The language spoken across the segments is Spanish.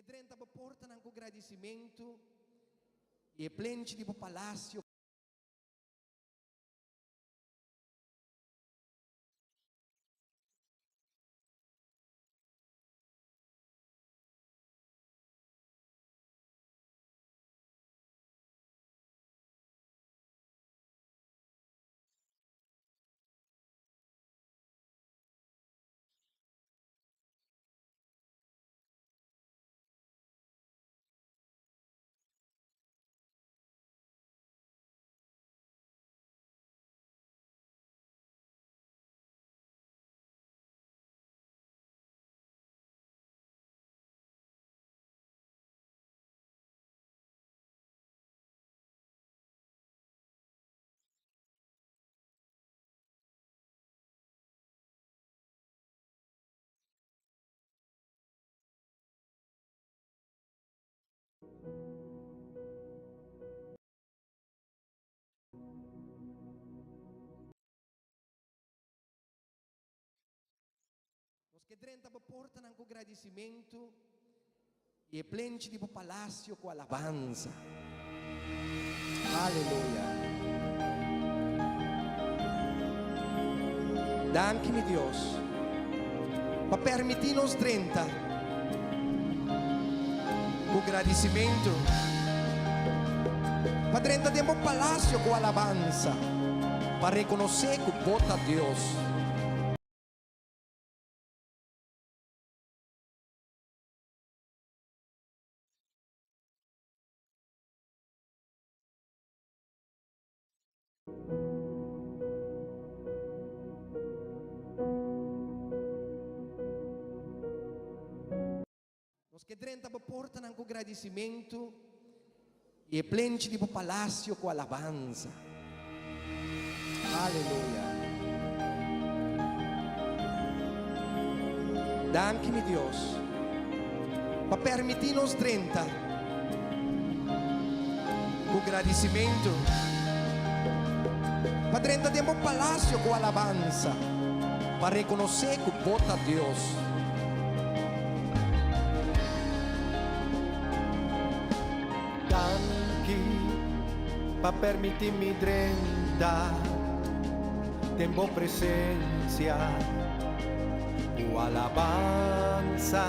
que 30 portam com agradecimento e plente de palácio. Os que 30 portam com agradecimento e plente de palácio com alabanza. Aleluia. Danke-me Deus, para permitir-nos 30 com agradecimento, para 30 tempo palácio com alabanza, para reconhecer que bota Deus. Os que 30 portam com agradecimento e plente de palácio com alabanza. Aleluia. Danke-me Deus, para permitir-nos 30 com agradecimento, para 30 tempo palácio com alabanza, para reconhecer que bota Deus. Pa permitirmi 30 tempo presencia tu alabanza,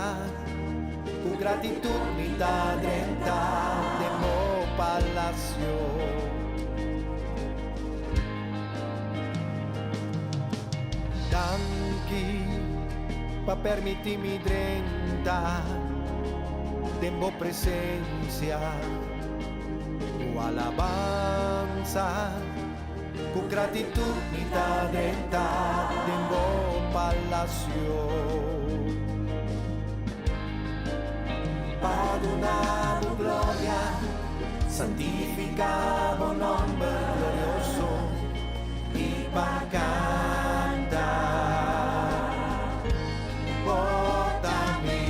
tu gratitud mi da 30 tempo palacio. Danke pa permitirmi 30 tempo presencia tu alabanza, con gratitud mi da 30 tempo palacio. Perdonamos gloria, santificamos nombre glorioso y pa' cantar. Bota mi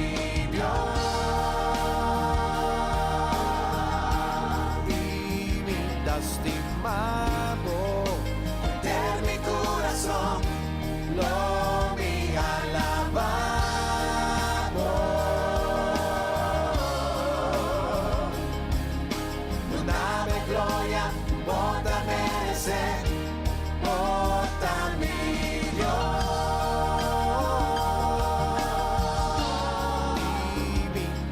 Dios. Estimamos de mi corazón, lo mi alabamos. Dame gloria, bota merecer, bota mi Dios. Y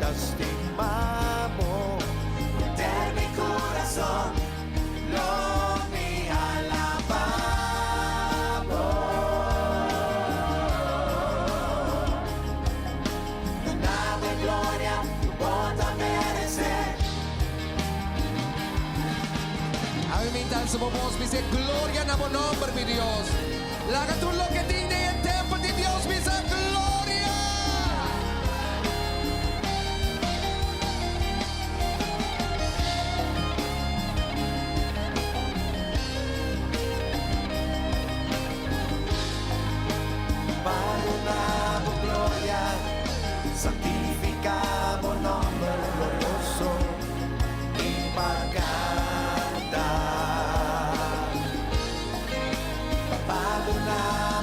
te estimamos de mi corazón. Su voz dice gloria a tu nombre, mi Dios. Haga tú lo que tiene el templo de Dios, mi gloria. Perdonamos gloria, santificamos nombre glorioso y para now.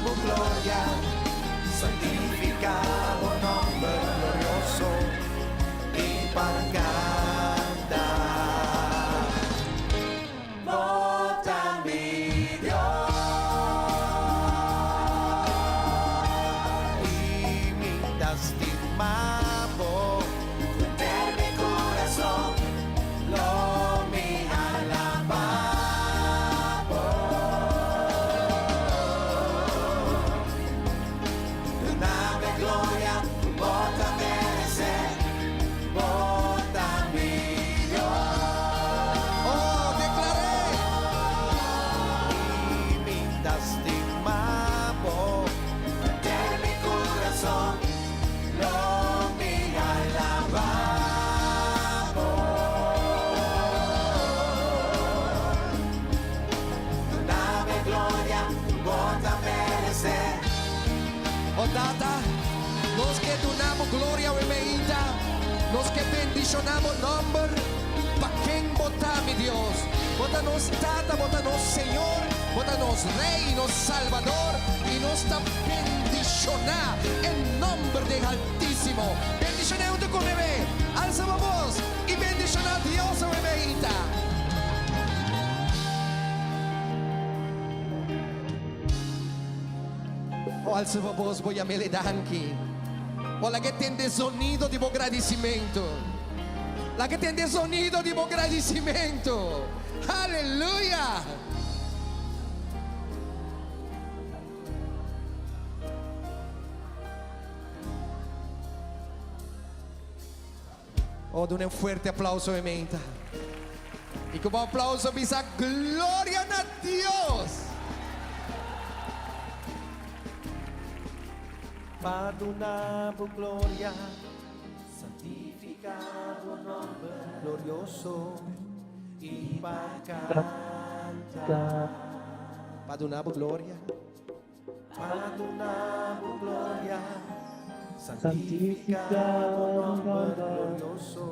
Oh Tata, nos que donamos gloria a Emeita, nos que bendicionamos nombre, pa' quien vota mi Dios. Votanos Tata, votanos Señor, votanos Rey, nos Salvador, y nos da bendicionar en nombre del Altísimo. Bendicionar junto con bebé, alza la voz y bendicionar a Dios a Emeita. Oh, alza a voz, voy a me le danki. Oh, la que tiene sonido de agradecimiento. La que tiene sonido de agradecimiento. Aleluya. Oh, done un fuerte aplauso a Ementa. Y como aplauso bisa gloria a Dios. Perdonamos gloria, santificado nombre glorioso y pacata. Perdonamos gloria. Perdonamos gloria, santificado nombre glorioso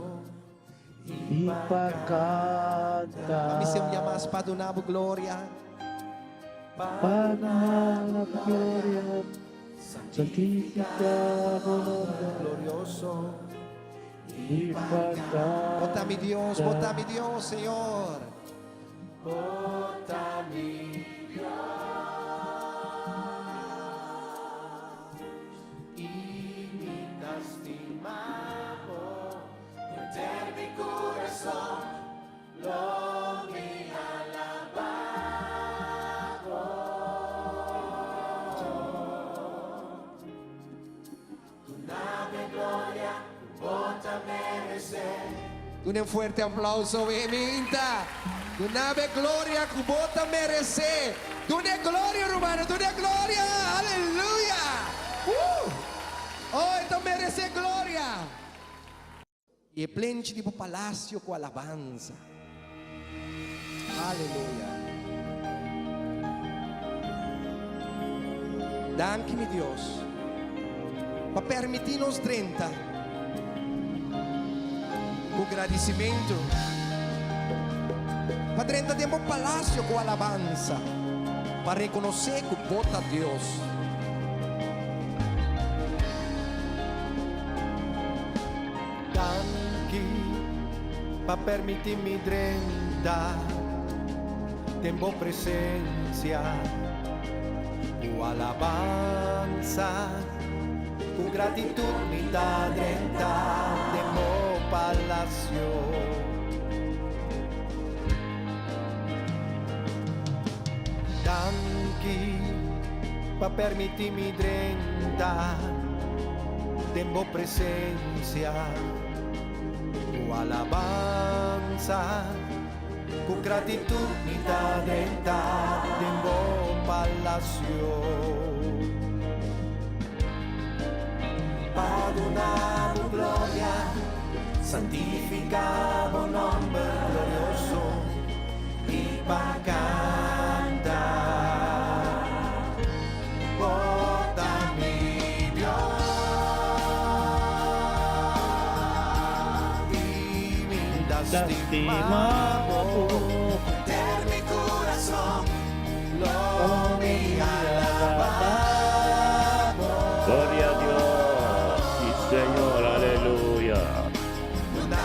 y pacata. A mí se me llama perdonamos gloria. Perdonamos gloria, santificado nombre glorioso y pacata. Bota mi Dios, Señor. Bota mi Dios y mi lastimado, meter mi corazón, lo mi alabado. Tu nave gloria, bota merecer. Un fuerte aplauso, Ementa. Tu nave gloria, cubota merecer. Tu gloria, hermano, tu gloria. Aleluya. Oh, então merece gloria. E é plente de palácio com alabanza. Aleluia. Danke, mi Deus, para permitir-nos 30 com agradecimento. Para 30 tempo palácio com alabanza, para reconhecer que vota Deus. Danke para permitirme 30 tempo presencia, tu alabanza, con gratitud mi da 30 tempo palacio. Danke para permitirme 30 tempo presencia, tu alabanza, con gratitud mi da 30 tempo palacio. Perdonamos gloria, santificamos nombre glorioso y pacata. Bota mi Dios y mi lastimado, meter mi corazón, lo mi alabado. Gloria a Dios, sí Señor, aleluya,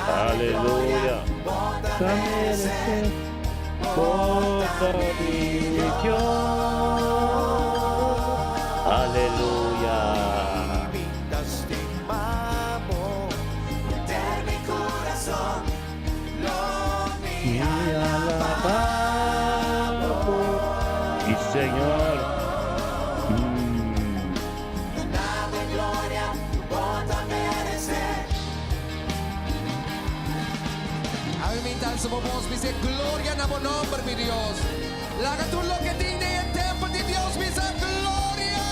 aleluya. Merece, bota mi Dios, aleluya. Mi lastimado, meter mi corazón, lo mi Y alabado, sí Señor. de gloria, bota merecer. A mí me alza la voz, dice gloria a tu nombre, mi Dios. Haga tú lo que tiene el templo de Dios, dice gloria.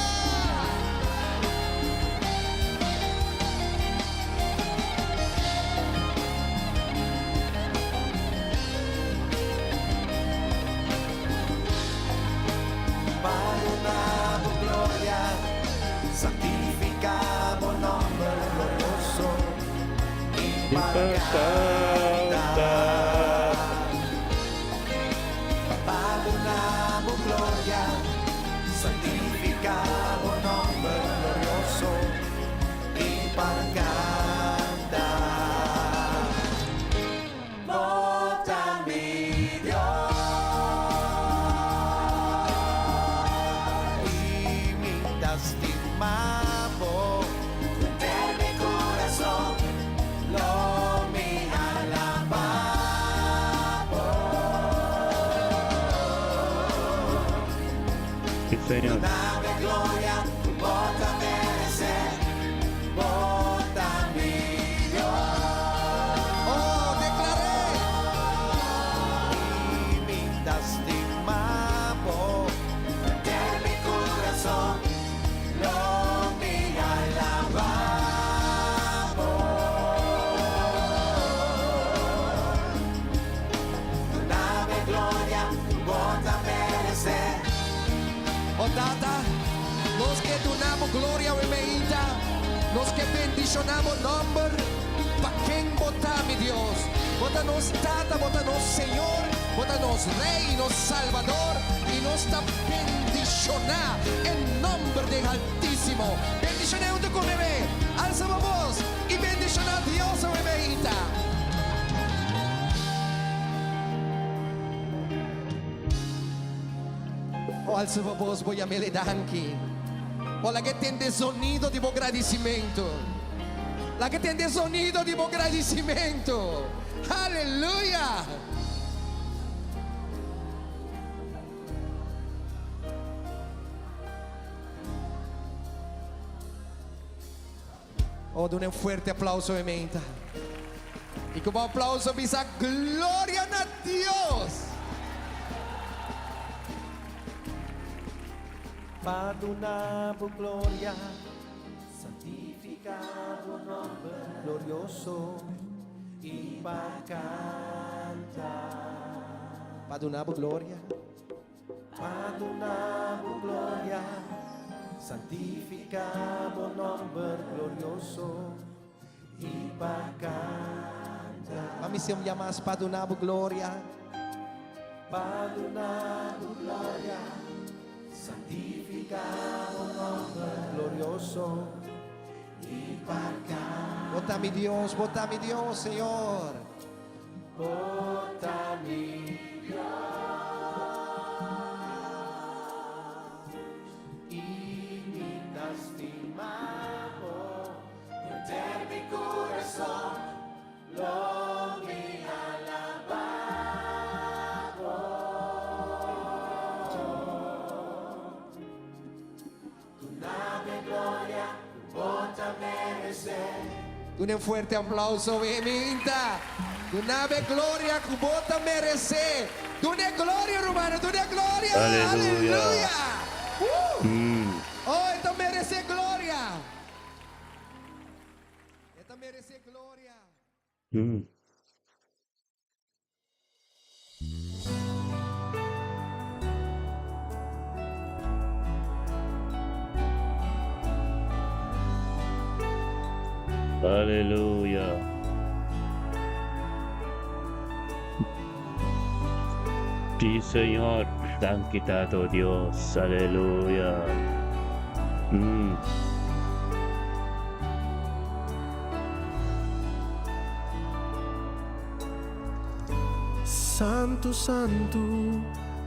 Perdonamos gloria, santificamos ipagkantar. Perdonamos gloria, santificado nombre glorioso, ipagkantar. Bota mi Dios, imitas estimado, meter mi corazón, lo mi alabamos. Sí, Señor. Dame gloria, bota merecer, bota mi Dios. Oh, declaré. Imitas estimamos, meter mi corazón, lo mi alabamos. Dame gloria, bota merecer. Oh, Tata, los que donamos gloria a Emeita, los que bendicionamos nombre, pa' quien vota mi Dios. Bótanos Tata, bótanos Señor, bótanos Rey, nos Salvador, y nos da bendicionar en nombre del Altísimo. Bendicionar junto con bebé, alza la voz y bendicionar a Dios a Emeita. Oh, alza a voz, voy a me le danki. Oh, la que tiene sonido de agradecimiento. La que tiene sonido de agradecimiento. Aleluya. Oh, done un fuerte aplauso a Ementa. Y como aplauso pisa gloria a Dios. Perdonamos gloria, santificado nombre glorioso, ipagkantar. Perdonamos gloria. Perdonamos gloria, santificado nombre glorioso, ipagkantar. A missão llamas perdonamos gloria. Perdonamos gloria, santificado nombre glorioso, ipagkantar. Bota mi Dios, Señor. Bota mi imita estimado, meter mi corazón, lo mi alabamos. Tu nave gloria, bota merecer. Dune un fuerte aplauso, Ementa. Dune gloria, bota merecer. Dune gloria, hermano, dune gloria. Aleluya. Aleluya. Mm. Oh, esta merece gloria. Esta merece gloria. Mm. Aleluya. Sí, Señor, te han quitado Dios, aleluya. Santo, santo,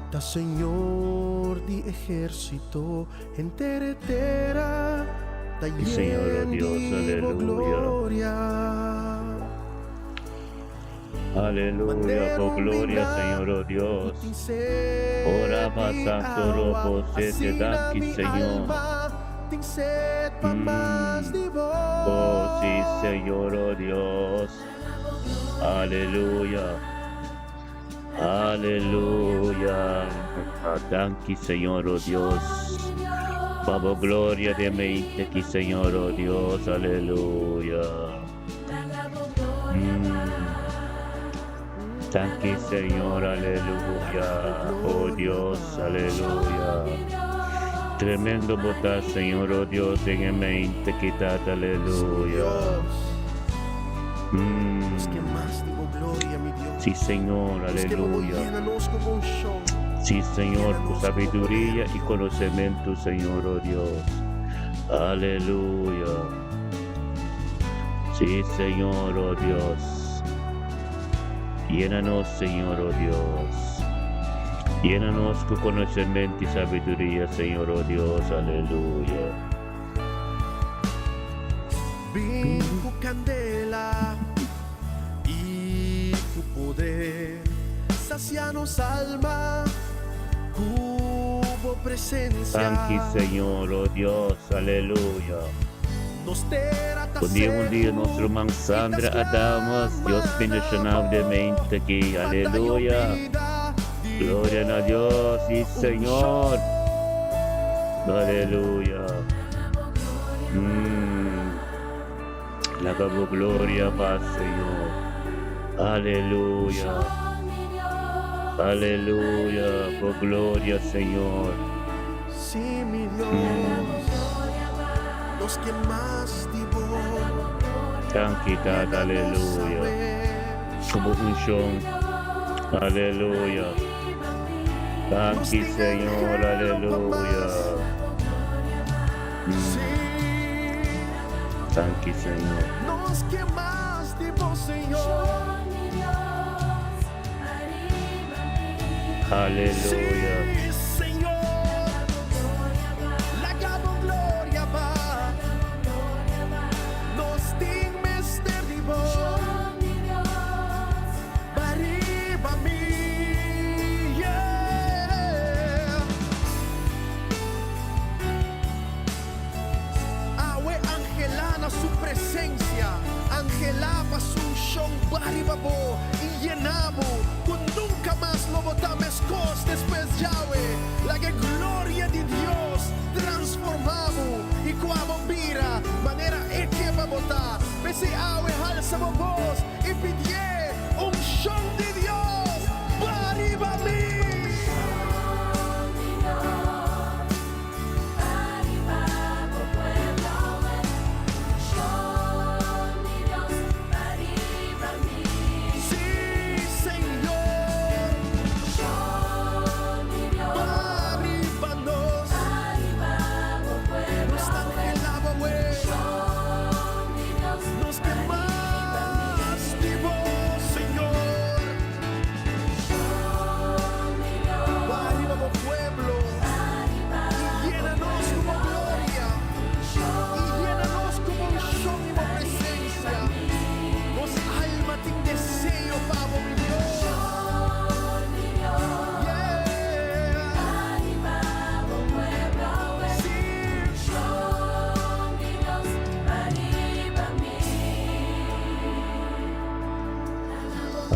da Señor di ejército, entera, da Señor, oh Dios, aleluya. gloria. Aleluya, por gloria, Señor, oh Dios. Ora más santo, robo, se te da aquí, Señor. Oh, sí, Señor, oh Dios. Aleluya. Aleluya. Danki, Señor, oh Dios. Pavo gloria de mente aquí, Señor, oh Dios. Aleluya. Thank you, Señor, aleluya. Oh Dios, aleluya. Tremendo botar, Señor, oh Dios, en mente quitada, aleluya. Los que más digo gloria, mi Dios. Sí, Señor, Los que luego aleluya. llénanos como unción. Sí, Señor, tu sabiduría y conocimiento, Señor, oh Dios. Aleluya. Sí, Señor, oh Dios. Llénanos, Señor, oh Dios. Llénanos con conocimiento y sabiduría, Señor, oh Dios. Aleluya. Bimbo candela y tu poder sacianos alma, cubo presencia. Thank you, Señor, oh Dios. Aleluya. Nos terata Un día nos rumang Sandra Adamas, Dios bendicionado de mente aquí. Aleluya. Gloria a Dios, sí, Señor. Aleluya. La cabo gloria va, Señor. Aleluya. Aleluya. Por gloria, Señor. Sí, mi Dios, los que más digo. Tranquilidad, aleluya. Como unción. Aleluya. Thank you, Señor, aleluya. Thank you, Señor. Los que más digo, Señor. Aleluya. Sí, Señor, la cabo gloria va. Nos digmes de divo. Arriba mí, yeah. Awe angelana su presencia, angelaba su shon baribabo y llenamos con nunca más lo botamos cos después Yahweh, la que gloria de Dios transformamos y cuando mira manera es que va a botar, pese awe alza voz y pidie un shon de Dios, arriba mí.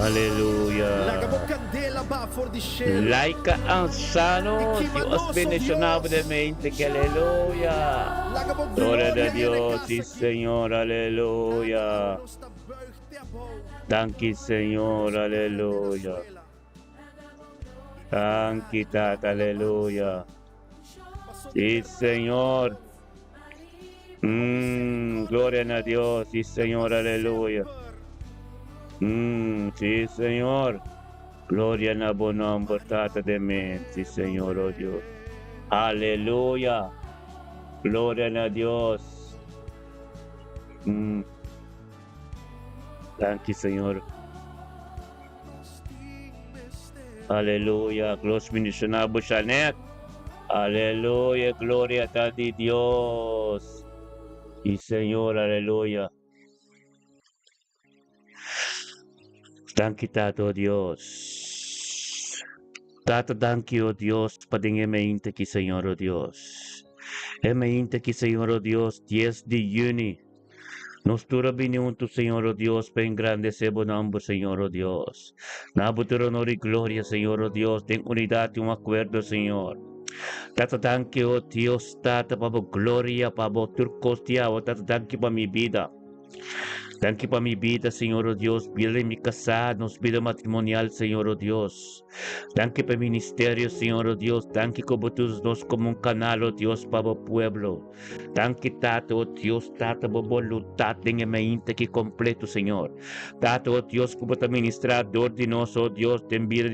Aleluya. La cabo candela va for the shell. Laika ang sano, Dios bendicionado de mente, que aleluya. La cabo Gloria a gloria Dios, de sí, casa. Señor, aleluya. Thank you, Señor, aleluya. Thank you, Tata, aleluya. Sí, Señor. Gloria a Dios, sí, Señor, aleluya. Sí, Señor. Gloria a buen nombre, Tata de mí, sí, Señor, oh Dios. Aleluya. Gloria a Dios. Thank you, Señor. Aleluya. Gloria bendicionado, Janet. Aleluya. Gloria a ti, Dios. Y Señor, aleluya. Thank you, Tato, Dios. Tato, thank you, oh Dios, pading mente ki, Señor, oh Dios. Mente ki, Señor, oh Dios, 10 de junio. Nos tura biniunto, Señor, oh Dios, pa engrandece bonambo, Señor, oh Dios. Nabuturo honor y gloria, Señor, oh Dios, ten unidad y un acuerdo, Señor. Tato, thank you, oh Dios, Tata, pabo gloria, pabo turcos, Tata, thank you pa mi vida. Tanque para mi vida, Señor, oh Dios, vida en mi casa, nos vida matrimonial, Señor, oh Dios. Tanque para ministerio, Señor, oh Dios. Tanque como tú nos como un canal, oh Dios, para el pueblo. Tanque, Tato, oh Dios, Tata, voluntad en el mente que completo, Señor. Tato, oh Dios, como tu administrador de nos, oh Dios, te envío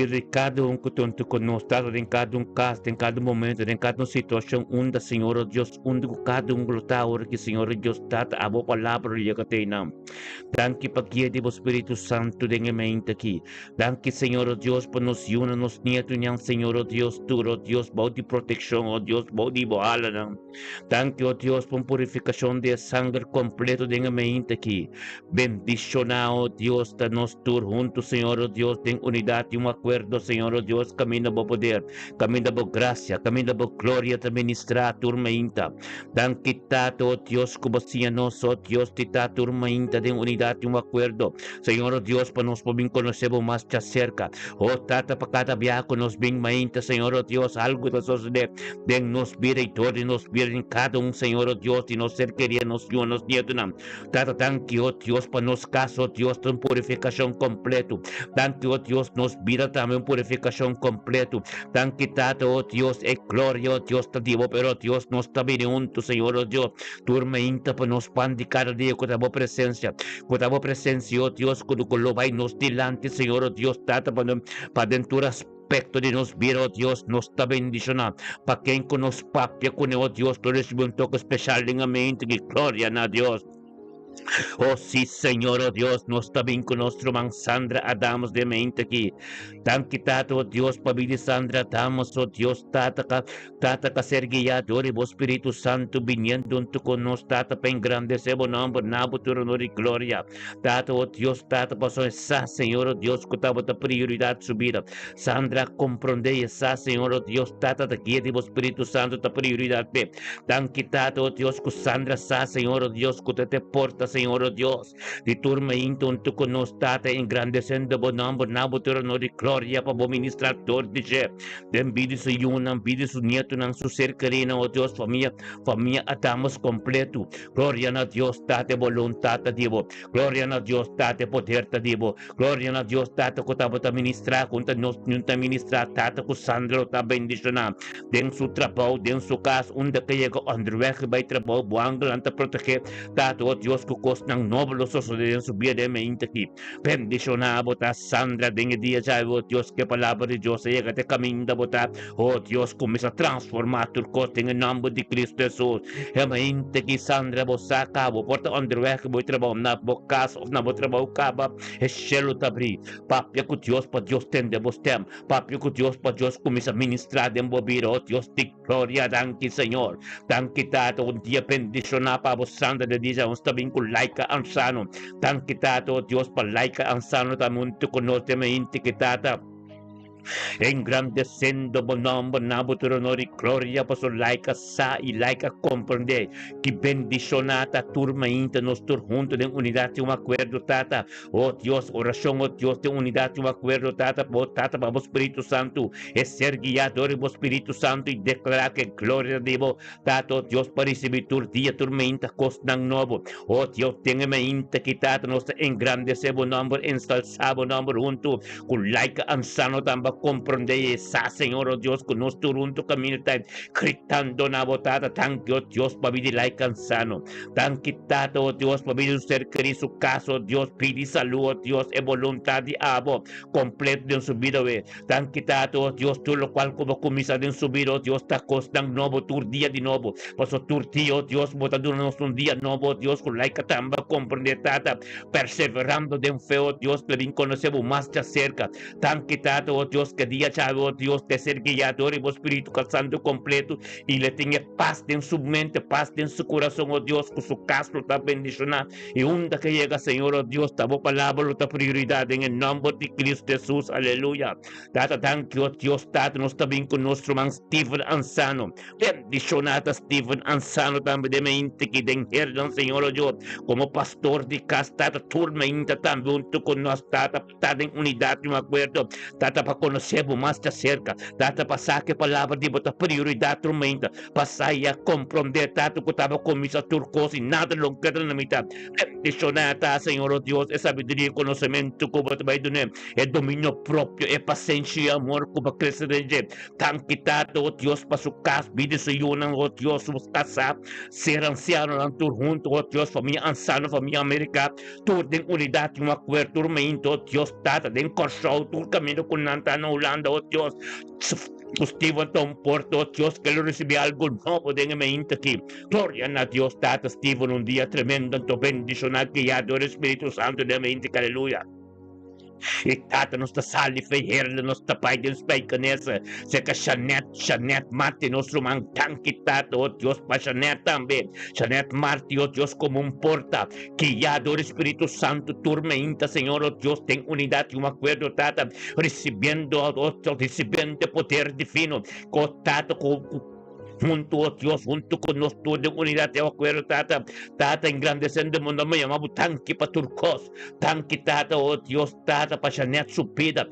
de cada um que tu conosco, Tato, em cada caso, em cada momento, em cada situação, onde, Senhor, oh Deus, onde cada lutar, ora que, Senhor, oh Deus, Tata, a boa palavra, lhe cateinam. Danke para que o Espírito Santo tenha mente aqui. Danke, Senhor, oh Deus, para nos unir, nos nietos, Senhor, oh Deus, tu, oh Deus, bom de proteção, oh Deus, bom de boala, não. Danke, oh Deus, por purificação de sangue completo tenha mente aqui. Bendicionar, oh Deus, da nos tur juntos, Senhor, oh Deus, em unidade e acordo, Senhor, oh Deus, caminho do poder, caminho da graça, caminho da glória, te ministrar, turma inta. Danke, Tato, oh Deus, como assim nós, oh Deus, te tá turma inta, em unidade e acordo. Senhor, oh Deus, para nos poder conhecer mais de cerca. Oh, Tata, para cada viaco nos bem mainta, Senhor, oh Deus, algo da sociedade, den nos vida e todo, e nos vida em cada Senhor, oh Deus, e nos ser queria, nos nietos, não. Tata, danke, oh Deus, para nos caso, oh Deus, tem purificação completo. Danke, oh Deus, nos vida também purificação completo. Danke, Tata, oh Deus, é glória, oh Deus, te digo, pero Deus, nos está bem junto, Senhor, oh Deus, turma inta, para nos pandi cada dia com a tua presença, oh Deus, quando vai nos dilante, Senhor, oh Deus, Tata, para dentro aspecto de nos vir, oh Deus, nos está bendicionando. Para quem que nos papia com, oh Deus, tu recebe um toque especial em a mente, que glória na Deus. Oh sí, Señor, oh Dios, nos está bien con nuestro man Sandra Adamos de mente aquí. Tanque tato, oh Dios, pabili Sandra Adamos, oh Dios, tata ka ser guiador y vos Espíritu Santo viniendo junto con nos, tata pa engrandecer o nombre, nabo tu honor y gloria. Tata, oh Dios, tata pasó esa, Señor, oh Dios, que estaba ta prioridad subida. Sandra comprende esa, Señor, oh Dios, tata ta guía de vos Espíritu Santo ta prioridad. Tanque tato, oh Dios, que Sandra sa, Señor, oh Dios, que te porta, Señor, oh Dios, di turma junto con nos, tata, engrandecendo o nombre, nabo tu honor y gloria, para ministrar todo, dice, den vida su yunam, vida su nieto, nang su ser querido, oh Dios, familia atamos completo, gloria a Dios, tate voluntad, divo, gloria a Dios, tate poder, divo, gloria a Dios, tate ko tabo ta ministrar, kunta nos ta ministrar, tate ko Sandro ta bendicionar, den su trabajo, den su casa, onde que llega underweg by trabajo, buang lang ta proteger, tate, oh Dios, ko kos ng noblo so den su vida me intaki, bendicionar, ta Sandra, den dia sa, oh Dios, que palabra de Dios, llega te caminda, bota, oh Dios, comienza a transformar tu cosa en el nombre de Cristo Jesús. Mente que Sandra bosa cabo, porta underweg boy trabajo na bokas of na bo trabajo caba, es cielo tabri. Papia ku Dios pa Dios tende bostem. Papia ku Dios pa Dios comienza a ministrar en bobiro, Dios te gloria, danke Señor. Danke tato, un día bendicionar pa vos Sandra de dia, un stabing ku laika ang sano. Danke tato, Dios pa laika ang sano tamun tu konote mente que tata. Engrandecendo o nome nabo tu honor e glória para laica sa e laica compreender que bendicionata turma inta nos tur junto de unidade e acordo tata, oh Deus, oração, oh Deus, de unidade e acordo tata, oh tata, para o Espírito Santo é ser guiador do Espírito Santo e declarar que glória de Deus, tata, oh Deus, para receber tur dia turma inta costang novo, oh Deus, tenha inta que tata nos engrandecer o nome, ensalçar o nome junto com laica ansano também comprende esa, Señor, oh Dios, con nuestro runto camino, gritando na botada, tanque, oh Dios, para vivir like ansano, tanque, tato, oh Dios, para vivir ser querido su caso, oh Dios, pide salud, oh Dios, e voluntad de abo, completo de su vida, tanque, tato, oh Dios, tú lo cual como comienza de su vida, oh Dios, ta costan nuevo, tu día de nuevo, paso tu tío, oh Dios, botándonos un día nuevo, oh Dios, con like tamba, comprende, tata, perseverando de un feo, oh Dios, que bien conocemos más de cerca, tanque, tato, oh Dios, que día chave, oh Dios, de ser guiador y vos Espíritu Santo completo y le tenga paz en su mente, paz en su corazón, oh Dios, con su casa lo está bendicionando y onda que llega, Señor, oh Dios, ta palabra lo está prioridad en el nombre de Cristo Jesús, aleluya. Tata, thank you, oh Dios, tata, nos está bien con nuestro man Stephen Ansano, bendicionada Stephen Ansano también de mente que den herdan, Señor, oh Dios, como pastor de casa, tata, turma inta también junto con nos, tata, en unidad y un acuerdo, tata, para conocemos más de cerca. Tata, pasar que palavra de botar prioridade tormenta. Passar a compreender, Tata, que estava com missa turcos e nada não queda na mitad. Bendicionata, Senhor, oh Deus, é sabedoria e conhecimento que você vai dar, é domínio próprio, é paciência e amor que vai crescer de gente. Tanquitado, oh Deus, para sua casa, vida se unam, oh Deus, vamos casar, ser anciano, não tur junto, oh Deus, família anciana, família americana, tur em unidade, um acordo, tormento, oh Deus, Tata, em corso, tur caminho com Nanta na Holanda, oh Deus, Steven Tom Porto, oh Dios, que lo recibí algo nuevo de mente aquí. Gloria a Dios, Tata Steven, un día tremendo, en tu bendición, guiado el Espíritu Santo de mente, aleluya. E Tata, nos está sali feierle, nos está pai de spaicanesa, se que Janet Marte, nosso man tanque, Tata, oh Deus, para Janet também. Janet Marte, oh Deus, como um porta, guiado o Espírito Santo, tormenta, Senhor, oh Deus, tem unidade e um acordo, Tata, recebendo, oh Deus, recebendo poder divino, com Tata, junto, oh Dios, junto con nosotros de unidad de acuerdo, Tata, engrandeciendo el mundo, me llamamos tanque para turcos, tanque, Tata, oh Dios, Tata, para Janet su vida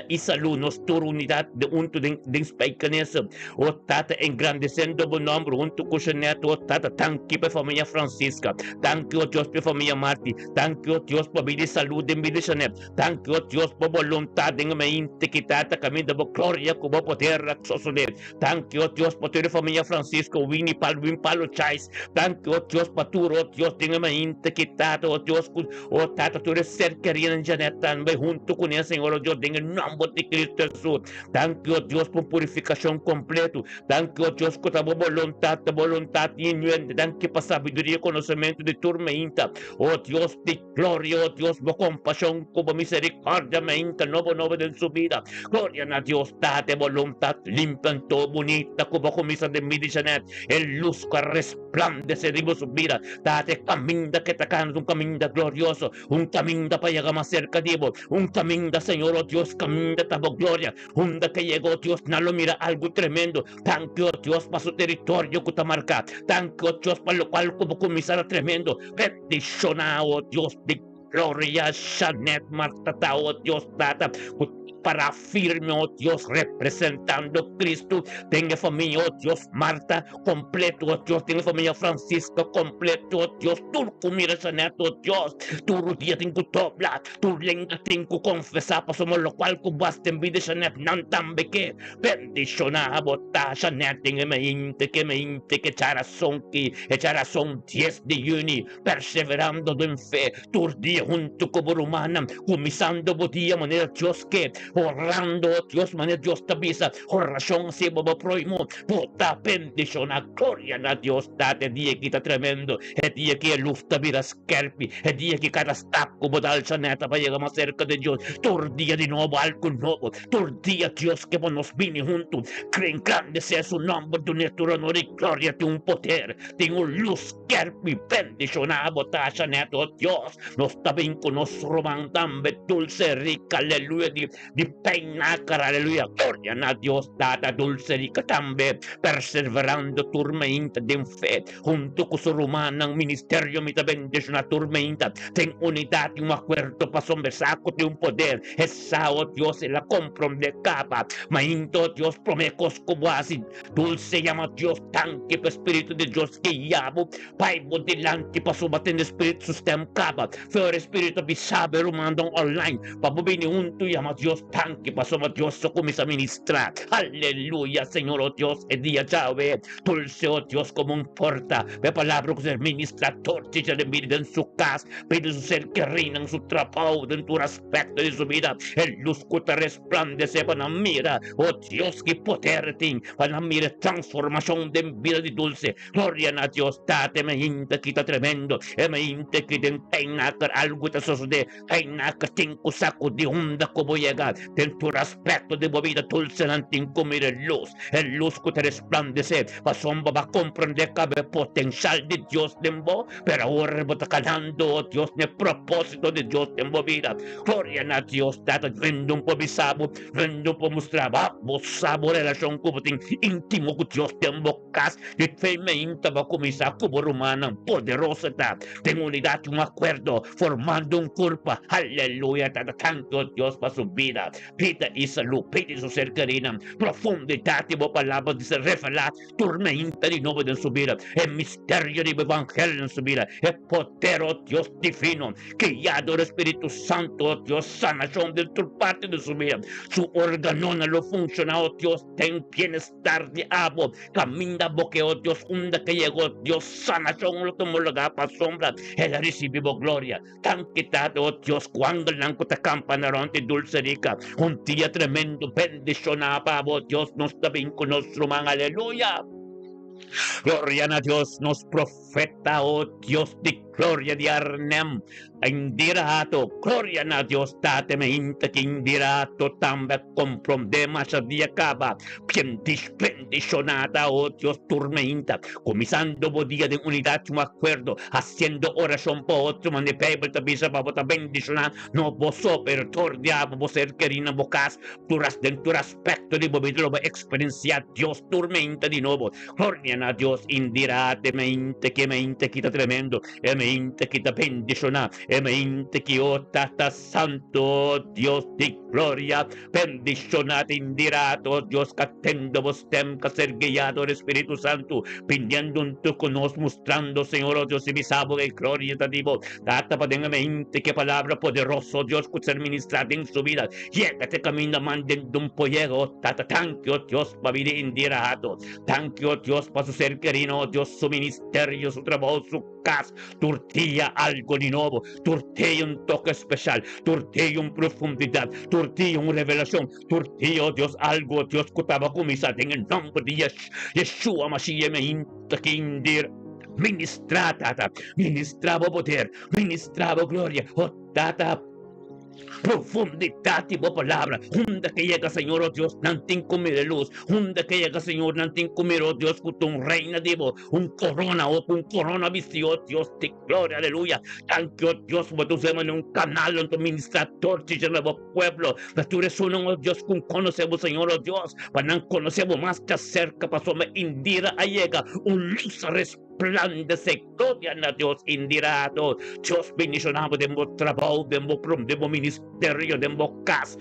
y salud, nuestra unidad de junto de espaicanesa, oh Tata, engrandeciendo el nombre, junto con Janet, oh Tata, tanque para familia Francisca, tanque, oh Dios, para familia Marti, tanque, oh Dios, para vida y salud de vida Janet, tanque, oh Dios, para voluntad de mente que Tata, camino de gloria, como poder sostener, tanque, oh Dios, para tu familia Francisco, Winnie Palo Chais, tanque, oh Dios, paturo, oh Dios, tenha mente que Tata, oh Dios, oh Tata, tu eres ser querida en Janet também, junto con el Señor, oh Dios, en el nombre de Cristo Jesús, tanque, oh Dios, por purificación completo, tanque, oh Dios, con tu voluntad inuente, tanque, para sabiduría, conocimiento de tormenta, oh Dios, de gloria, oh Dios, por compasión, como misericordia, mente, novo en su vida, gloria a Dios, Tata, voluntad, limpia, todo bonita, como comisa de mi Janet, el luz que resplandece de su vida, Tata, camina que te canas, un camino glorioso, un camino para llegar más cerca de vos, un camino, Señor, oh Dios, camino de tu gloria, un que llegó, Dios, no lo mira algo tremendo, tanque, oh Dios, para su territorio que te marca, tanque, oh Dios, para lo cual como comisario tremendo, bendición, oh Dios, de gloria, Janet, Marta, oh Dios, Tata, para firme, oh Dios, representando Cristo. Tenga familia, oh Dios, Marta, completo, oh Dios, tenga familia Francisco, completo, oh Dios, turco, mira, Janet, oh Dios, tu rodilla tengo dobla, tu lengua tengo confesar, pasamos lo cual con basta en vida, Janet, nan tambe que, bendición a botar, Janet, tenga mente, que echara son 10 de junio, perseverando en fe, tu día junto con Romana, comisando bodía, manera Dios que, orando, Dios, manera Dios te avisa, oración se va proimo, puta bendición, a gloria a Dios, date día que está tremendo, el día que luz te vira skerpi, el día que cada staco bodal chaneta para llegar más cerca de Dios, todo día de nuevo algo nuevo, todo día Dios que nos vine juntos, creen grande sea su nombre, tu nuestro honor y gloria, de un poder, de un luz skerpi, bendición a botar chaneta, oh Dios, nos está bien con nos roman tan dulce, rica, aleluya, di peinacar, aleluya, gloria a Dios, data dulce, rica también, perseverando tormenta de fe, junto con su romana, ministerio, mi bendición a tormenta, ten unidad y un acuerdo para conversar de un poder, esa, oh Dios, se la comprende capa, mainto, Dios, promecos como así, dulce llama Dios, tanque, espíritu de Dios que llamo, paibo delante, para su bater espíritu sistema capa, feo espíritu bisabe, romando online, para bobini junto, llama Dios, tanque, para su Dios, so comienza a ministrar, aleluya, Señor, oh Dios, el día llave, dulce, oh Dios, como un porta, ve palabra que se ministra, tortilla de vida en su casa, pide su ser que reina en su trabajo, en tu aspecto de su vida, el luz que te resplandece, para mira, oh Dios, que poder tiene, para mira, transformación de vida de dulce, gloria a Dios, date, me inte, quita tremendo, me inte, que te peinacar, algo te sucede, peinacar, tengo saco de onda, como llegar, en tu aspecto de vida dulce, nantinco, mira el luz que te resplandece, pasomba va a comprender cabe potencial de Dios en vos, pero ahora va calando, oh Dios, el propósito de Dios en vos vida, gloria a Dios, date, vendo un po' bisabo, vendo un po' mostraba, vos sabo relación como ten íntimo con Dios en vos cas, y fe me inta va a comenzar como romana, poderosa, ten unidad, un acuerdo, formando un culpa, aleluya, tanto Dios para su vida. vida, vida y salud, vida y su ser querida, profundidad y palabra de ser revelar, tormenta de nuevo en su vida, el misterio del evangelio en su vida, el poder, oh Dios divino, que ya adora Espíritu Santo, oh Dios, sanación de tu parte de su vida, su órgano no lo funciona, oh Dios, ten bienestar de abo, camina boque, oh Dios, hunda que llegó, Dios, sanación, lo tomó la gapa sombra, él recibió gloria, tan quitado, oh Dios, cuando el anco te campanaron de dulce rica, un día tremendo, bendición a oh Dios, nos está bien con nuestro man, aleluya. Gloria a Dios, nos profeta, oh Dios de gloria de Arnem, indirato, gloria a Dios, tate me inte que indirato, tambe compromdema sa diacaba, bendicionada, oh Dios, turmenta, comenzando bodía de unidad, un acuerdo, haciendo oración por otro, manipable, tabisa, babota, bendicionada, no vos operator, diabo, vos ser querina, vocas, tu aspecto de bobito, experiencia, Dios, turmenta de nuevo, gloria a Dios, indirate, me inte, quita tremendo, me inte, quita bendiciona, me inte, que tata santo, Dios de gloria, bendicionate, indirato, Dios, catendo vos tem, que ser guiado el Espíritu Santo, pidiendo un toco nos mostrando, Señor, oh Dios, y mi sabo de gloria, divo, tata me inte, que palabra poderoso, Dios, que ser ministrado en su vida, llégate camino, mandando un pollego, tata, thank you, Dios, para vivir indirato, thank you, Dios, para su ser querido, oh Dios, su ministerio, su trabajo, su casa, tortilla algo de nuevo, tortilla un toque especial, tortilla en profundidad, tortilla en revelación, tortilla, oh Dios, algo, Dios, que estaba comenzando en el nombre de Yeshua, Mashiach, me intaquindir, ministraba poder, ministraba gloria, oh tata, profundidad y palabra, hunda que llega, Señor, oh Dios, nantin comer luz, hunda que llega, Señor, nantin comer, oh Dios, con un reina divo, un corona, oh, un corona visión, oh Dios, de gloria, aleluya, tanque, oh Dios, como tú seas en un canal, en tu ministrador, en nuevo pueblo, las tú eres uno, oh Dios, con conocemos, Señor, oh Dios, para no conocemos más que cerca, pasó, me indira, llega, un luz resplandece, gloria a Dios, indirato, Dios bendicionamos de mi trabajo, de mi ministerio, de mi casa,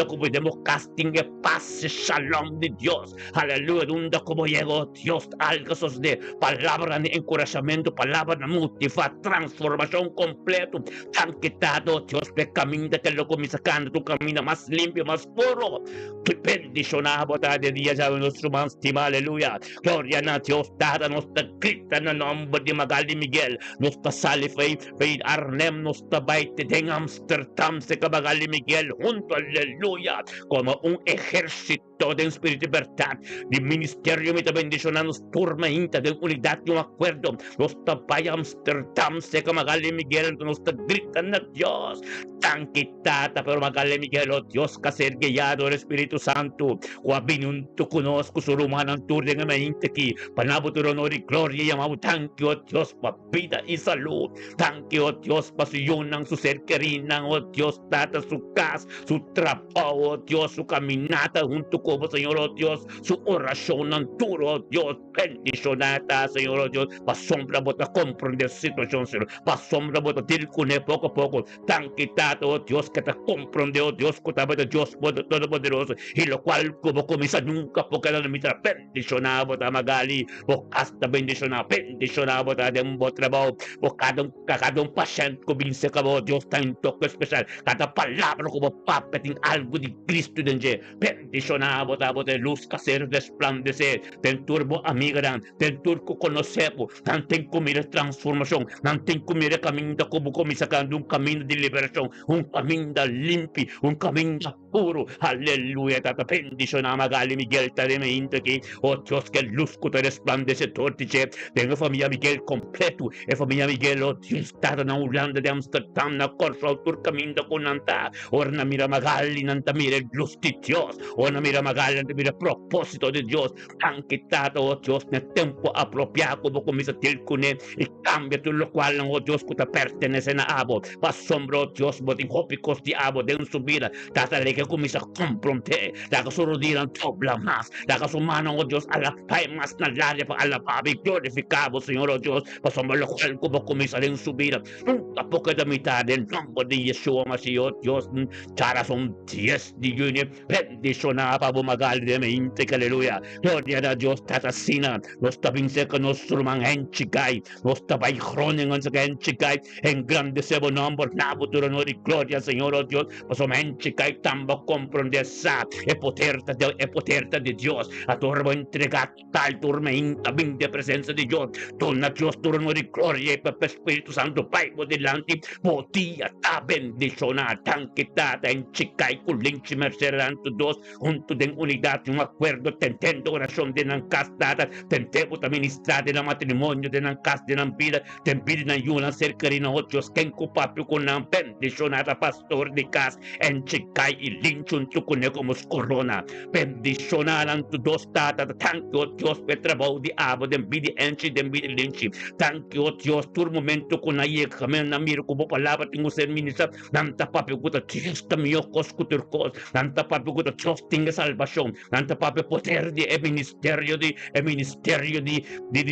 como de mi casting, paz, shalom de Dios, aleluya, como llegó Dios, algo de palabra de encorajamiento, palabra de motivar, transformación completo, tan quitado, Dios, de camino que lo comienza sacando, tu camino más limpio, más puro, que bendicionamos de día ya nuestro más estima, aleluya, gloria a Dios, dada nuestra grita en el nombre de Magali Miguel, nuestra sale fe Arnhem, nuestra baite de Amsterdam, se que Magali Miguel, junto, aleluya, como un ejército de espíritu de libertad, de ministerio, me te bendicionamos, tormenta de unidad y un acuerdo, nuestra baite Amsterdam, se que Magali Miguel, nuestra grita a Dios, tan quitada, pero Magali Miguel, oh Dios, que ser guiado el Espíritu Santo, o abinunto conozco su rumana, tur de mente aquí, panabo tu honor y gloria, llamado thank you, oh Dios, para vida y salud, thank you, oh Dios, para su yunan, su ser querinan, oh Dios, tata su casa, su trabajo, oh Dios, su caminata junto con vos, Señor, oh Dios, su oración, anturo, oh Dios, bendicionata, Señor, oh Dios, para sombra, bota comprender situación, Señor, para sombra, bota tircune poco a poco, tan quitado, oh Dios, que te comprende, oh Dios, que te Dios, todopoderoso, y lo cual, como comienza nunca, porque la mitad, bendicionada, bota Magali, o hasta bendicionada, bota de un buen trabajo, o cada un paciente comienza, como Dios, está en toque especial, cada palabra como papa, tiene algo de Cristo dentro, bendicionada, bota de luz, que hacer resplandecer, ten turbo amigran, ten turco conocemos, tanto comida transformación, tanto comida camino como comienza sacando un camino de liberación, un camino limpio, un camino puro, aleluya, tata bendicionada, Magali Miguel, te mente aquí, oh Dios, que luz que te resplandece, tortiche, tengo familia Miguel completo, e familia Miguel, oh Dios, tata na Holanda de Amsterdam, na corso, autor camino con anta, ora mira Magali, nanta mira el luz de Dios, ora mira Magali, nanta mira propósito de Dios, tan quitado, oh Dios, nel tempo apropiado, como comienza a tilcune, y cambia todo lo cual, oh Dios, que te pertenece na abo, pa sombra, oh Dios, botin hópicos de abo, de un subida, tata le que comienza a confrontar, la que solo dirán dobla más, la que su mano, oh Dios, a la paz más nalaria, a la paz y glorificamos, Señor, oh Dios, pasamos lo cual como comienza en su vida, nunca poco de mitad, en nombre de Yeshua, Mashiach, oh Dios, cara son 10 de junio, bendición a Pabo Magal de mente, aleluya, gloria a Dios, tatasina, nos tabinse que nos surman en chicay, nos tabay cronen en chicay, en grande sebo nombre, nabuturo no de gloria, Señor, oh Dios, pasamos en chicay, tambo comprende sa, e poterta de Dios, a turbo entregar tal turmenta, bin de presencia de Dios, torna Dios, turno de gloria, e Espíritu Santo, Pai, delante, potía, ta bendicionar, tan quitada en chicay, culinchi, merceranto dos, junto de unidad, un acuerdo, tentendo oración de nancastada, tentemos administrar de la matrimonio de nancas de nampida, tempiden ayuda cerca de nosotros, que encupapo con la bendicionada pastor de cas, en chicay y linchun tu como corona, bendicionar anto dos tata, thank you Dios, petrabau di abo, den bidi enchi, den bidi linchi, thank you Dios, tur momento con aye, kamen na miro ko palabra tingo ser ministra, nanta papi ko ta tista mio kos kuturkos, nanta papi ko ta trusting salvación, nanta papi poder di e ministerio di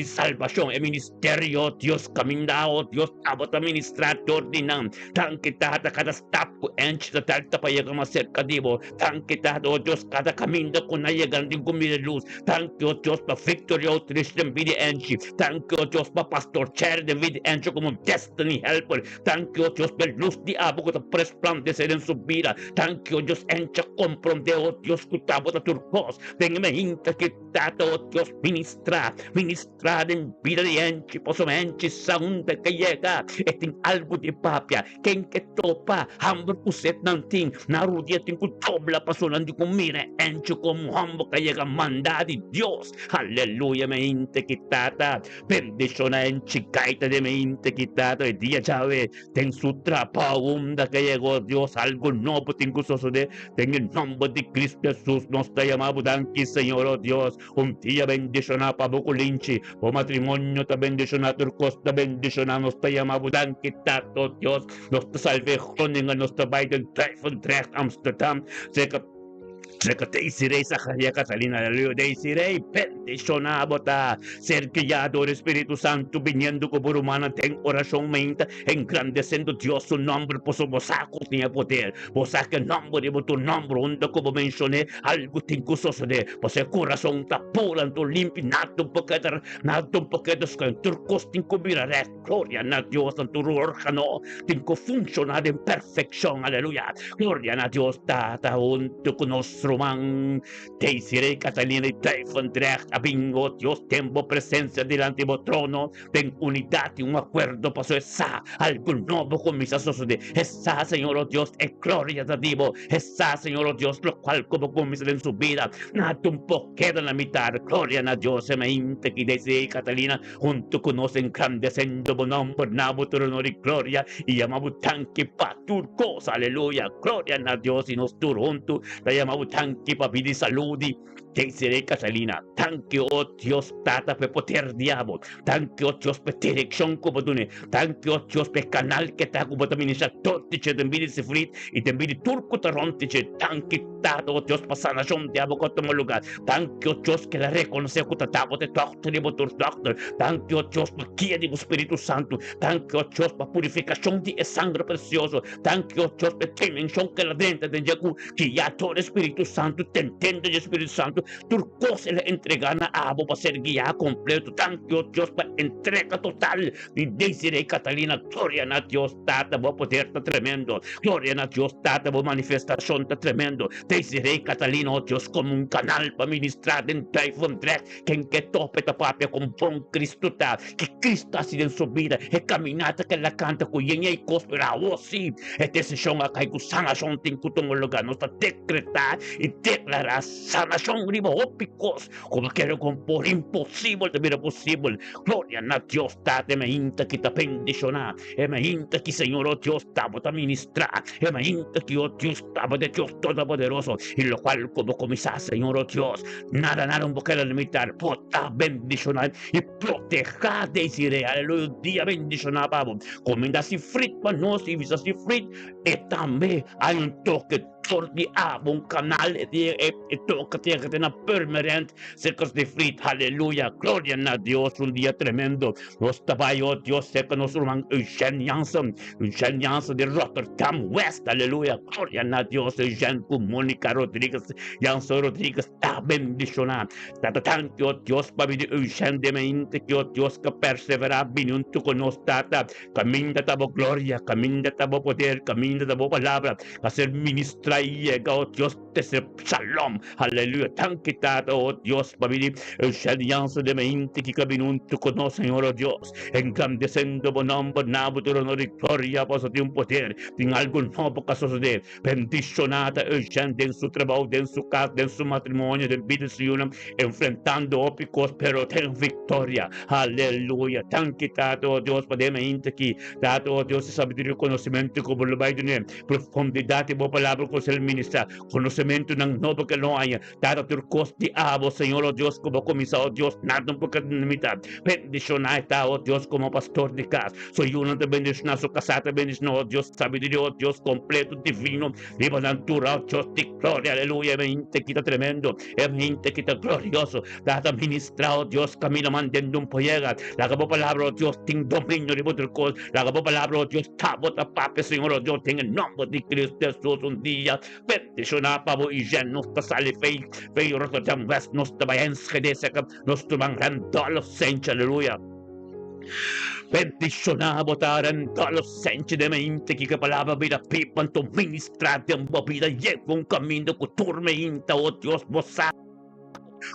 salvación, e ministerio Dios camindao, Dios abot administrador di nam, thank you tata kada stop ko enchi ta talta pa yega mas cerca dibo, thank you oh Dios, cada camino con la llegada de comida luz, thank you Dios, pa victory o triste en vida enchi, thank you Dios, pa pastor chair de vida enchi como destiny helper, thank you Dios, per luz di abo que te resplandecer en su vida, thank you Dios, encha comprende, oh Dios, cutabo de turcos, venme inta que tata, oh Dios, ministrar en vida de enchi, poso enchi, saunde que llega, en algo de papia, que en que topa, hambre puset nanting, narudietin kutobla pasolan di kumire, encho como hambo que llega manda di Dios, aleluya, me inte quitata, bendiciona en chicaita de me inte quitata, el día chave, ten su trapa hunda que llegó Dios, algo no, pues tengo de, en el nombre de Cristo Jesús, nos te llamamos danqui, Señor, oh Dios, un día bendiciona pa boculinchi, o matrimonio te bendiciona, turcos te bendiciona, nos te llamamos danqui, tato, Dios, nos te salve, jonen, nos te baiden, Typhon, Drecht, Amsterdam, Cerca Deisirei, Zacaria Catalina, aleluya, Deisirei, bendicionabota, cerquillado el Espíritu Santo, viniendo como humana, ten oración mente, engrandeciendo Dios su nombre, por su bosaco tiene poder, bosaca el nombre de tu nombre, donde como mencioné, algo tincusoso de, pues el corazón tapulan, tu limpio, nato un poquito, con turcos, tinco miraré, gloria a Dios, en tu órgano, tinco funcionar en perfección, aleluya, gloria a Dios, tata, junto con nosotros, man, te hiciré Catalina y Typhon Drecht, abingo, Dios, tengo presencia delante de trono, ten unidad y un acuerdo, pasó esa, algo nuevo con mis asos de esa, Señor, oh Dios, es gloria de Dios, esa, Señor, oh Dios, lo cual como comienza en su vida, nada un poco queda en la mitad, gloria a Dios, se me inte que dice Catalina, junto con nos engrandeciendo, bonón, por nabo, tu honor y gloria, y llamamos tanque pa' tu cosa, aleluya, gloria a Dios, y nos tur junto, la llamamos tanque pa' vida y saludi, te seré Catalina, tanque, oh Dios, tata pe poter diabo, tanque, oh Dios, pe dirección como tú, tanque, oh Dios, pe canal que ta como también es totiche, te envidi se frit, y te envidi turco te rontiche, tanque, tata, oh Dios, pa sanación diabo con tu lugar, tanque, oh Dios, que la reconoce con tabo de doctor y motor doctor, tanque, oh Dios, pa quiere Espíritu Santo, tanque, oh Dios, pa purificación de sangre precioso, tanque, oh Dios, pe dimensión que la dente de Yaku, que ya todo Espíritu Santo, te entiende el Espíritu Santo, turcos se le entregan a Abo para ser guía completo, tanto Dios para entrega total, y deciré Catalina, gloria a Dios, tata, voy a poder, está tremendo, gloria a Dios, tata, voy manifestación, está tremendo, deciré Catalina, oh Dios, como un canal para ministrar en Typhon Drecht, que en que tope ta papia con bon Cristo ta, que Cristo ha sido en su vida, es caminata que la canta, cuyen y cospera, oh sí, es decisión acá, y sanación, te incuto en lugar, no está decretar y declarar sanación, ribo, ópicos, como quiero con por imposible, te mira posible, gloria a Dios, tate me inta que te bendiciona, e me inta que Señor, oh Dios, tamo te ministrar, e me inta que, oh Dios, tamo de Dios todopoderoso, y lo cual como comisar, Señor, oh Dios, nada, un poquito limitar, pota bendicionar y proteger, deciré, aleluya, día bendicionar, pavo, comienda si frit, manos y visa si frit, y también hay un toque pastor di abong kanal ito katiyak na permanent circus de fleet. Hallelujah. Gloria na Dios. Un día tremendo. Nos tabayo Dios se que nos rumang Eugene Jansen de Rotterdam West. Hallelujah. Gloria na Dios. Eugene con Mónica Rodríguez. Jansen Rodríguez. Ta bendiciona. Tata thank you Dios pa bidi Eugene de mente que Dios que persevera binunto con nos tata. Caminda tabo gloria. Caminda tabo poder. Caminda tabo palabra. Hacer ministra y llega oh Dios te se shalom. Hallelujah. Thank you tata oh Dios pa bidi Eugene Jansen de mente que binunto con nos Señor oh Dios. Engrandecendo bonombo nabuturo no gloria po sa tiyong poder. Ting algo novo ka suceder. Bendicionada Eugene den su trabajo, den su casa, den su matrimonio, den vida suyuna, enfrentando ópicos, pero ten victoria. Aleluya. Thank you, Tato, oh Dios, pademe intaki. Tato, oh Dios, sabiduría, conocimiento, como lo vai dune, profundidad, y bo palabra ko sa ministra, conocimiento ng novo que no haya. Tato, turcos di abo, Señor, oh Dios, como comisa, oh Dios, nada po ka mitad. Bendicionada, oh Dios, como pastor de casa. Soy uno de bendición, su casata bendición, oh Dios, sabiduría, oh Dios, completo, divino, viva la altura, oh Dios, de gloria, aleluya, mente quita tremendo, mente quita glorioso, data ministra, oh Dios, camino mandando un poyega, la cabo palabra, oh Dios, ting dominio de botricos, la cabo palabra, oh Dios, tabota pape, Señor, oh Dios, en el nombre de Cristo Jesús, un día, bendición a pavo y ya no está sale fey, Rotterdam West, no está vayan, nos toman randolo, sencha, aleluya. Bendicionado botaran todos los senchi de mente que palabra vida pipan tu ministrate en vida lleva un camino que turme inta oh Dios vos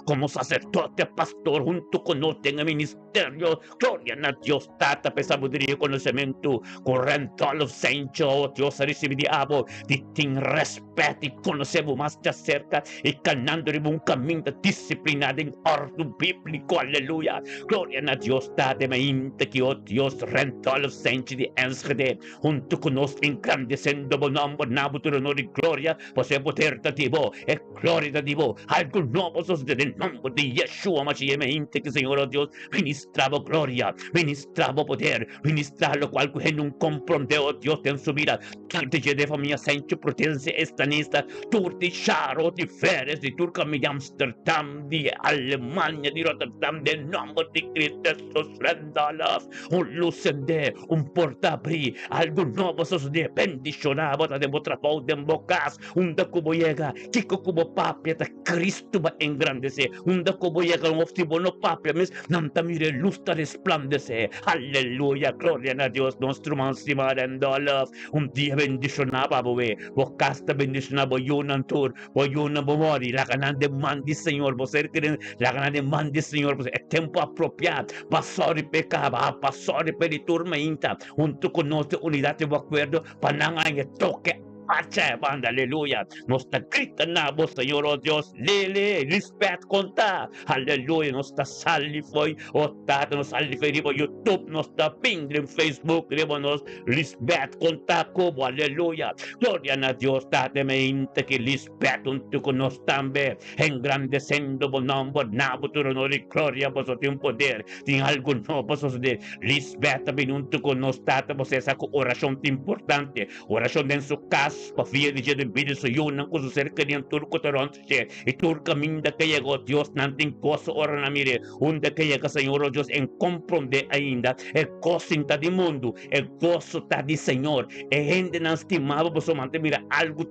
como sacerdote, pastor, junto con nosotros en el ministerio. Gloria a Dios, tata, sabiduría, conocimiento, corriendo a los saints, oh Dios, recibe diabo, de tin respeto y conocemos más de cerca y ganando un camino disciplinado en orden bíblico, aleluya. Gloria a Dios, tata, me inte que, oh Dios, rento a los saints de Enschede, junto con nosotros engrandeciendo, bonombo, nabuturo, honor y gloria, pues el poder de Dios, es gloria de Dios, algo nuevo de el nombre de Yeshua Mashiach, que Señor oh Dios, ministraba gloria, ministraba poder, ministrar lo cual que no comprende, oh Dios, en su vida, que de familia Sancho, protegerse esta nesta, tur de Charo, de Feres, de Turca, de Amsterdam, de Alemania, de Rotterdam, del nombre de Cristo, Jesús, rendalas, un lucende, un portabri, algo nuevo, sucede, bendicionado, de vuestra voz, de bocas, un da cubo llega, chico cubo papia, de Cristo va en grande. Un da como llega un oftibono papia mes nanta mire lusta resplandece aleluya gloria a Dios nuestro mansimarendo love un día bendicionaba bobe bocasta bendicionaba yunantur boyuna bomori la ganan de mandi Señor vos creen la ganan de mandi Señor pues es tiempo apropiado pasori pecaba pasori periturma inta junto con nuestra unidad de acuerdo pananga en toque Pacha, banda, aleluya. Nos está gritando, Señor, oh Dios, lele, respeto conta, aleluya. Nos está salifoy, oh tata, nos salifoy, ribo YouTube, nos está ping en Facebook, ribo nos respeto conta, como, aleluya. Gloria a Dios, tata, me inte que respeto un tuco nos tambe, engrandecendo, bonombo, nabuturo, no de gloria, vos tiene un poder, tiene algo no, vos de respeto, un tuco nos tata, vos esa oración importante, oración en su casa. Pafia di siya din bilis sa yun ang kususir kaniyang turko taron siya itur kaming da kaya go Dios nanting koso ora na mire unda kaya ka Señor Dios en comprende ainda e kosin ta di mundo e gozo ta di Señor e gente nan stimava posso mante mira algo